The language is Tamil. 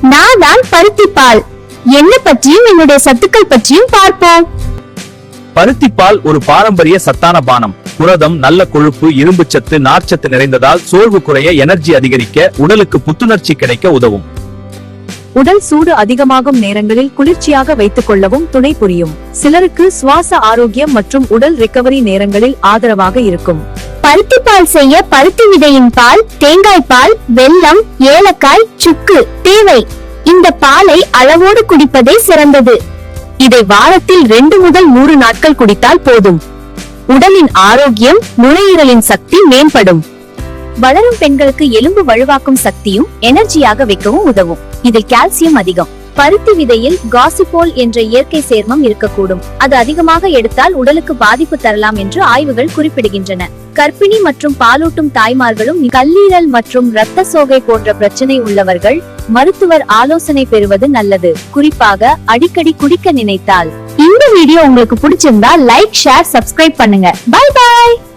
நான் தான் பருத்திப்பால். என்ன பற்றியும் என்னுடைய சத்துக்கள் பற்றியும் பார்ப்போம். பருத்திப்பால் ஒரு பாரம்பரிய சத்தான பானம். புரதம், நல்ல கொழுப்பு, இரும்புச்சத்து, நார்ச்சத்து நிறைந்ததால் சோர்வு குறைய, எனர்ஜி அதிகரிக்க, உடலுக்கு புத்துணர்ச்சி கிடைக்க உதவும். உடல் சூடு அதிகமாகும் நேரங்களில் குளிர்ச்சியாக வைத்துக் கொள்ளவும் துணை புரியும். சிலருக்கு சுவாச ஆரோக்கியம் மற்றும் உடல் ரிகவரி நேரங்களில் ஆதரவாக இருக்கும். பருத்திப்பால் செய்ய பருத்தி விதையின் பால், தேங்காய் பால், வெல்லம், ஏலக்காய், சுக்கு தேவை. இந்த பாலை அளவோடு குடிப்பதே சிறந்தது. இதை வாரத்தில் 2 முதல் 3 நாட்கள் குடித்தால் போதும். உடலின் ஆரோக்கியம், நுரையீரலின் சக்தி மேம்படும். வளரும் பெண்களுக்கு எலும்பு வலுவாக்கும் சக்தியும் எனர்ஜியாக வைக்கவும் உதவும். இதில் கால்சியம் அதிகம். பருத்தி விதையில் காசிபோல் என்ற இயற்கை சேர்மம் இருக்கக்கூடும். அது அதிகமாக எடுத்தால் உடலுக்கு பாதிப்பு தரலாம் என்று ஆய்வுகள் குறிப்பிடுகின்றன. கர்ப்பிணி மற்றும் பாலூட்டும் தாய்மார்களும், கல்லீரல் மற்றும் இரத்த சோகை போன்ற பிரச்சனை உள்ளவர்கள் மருத்துவர் ஆலோசனை பெறுவது நல்லது. குறிப்பாக அடிக்கடி குடிக்க நினைத்தால். இந்த வீடியோ உங்களுக்கு பிடிச்சிருந்தா லைக், ஷேர், சப்ஸ்கிரைப் பண்ணுங்க. Bye bye.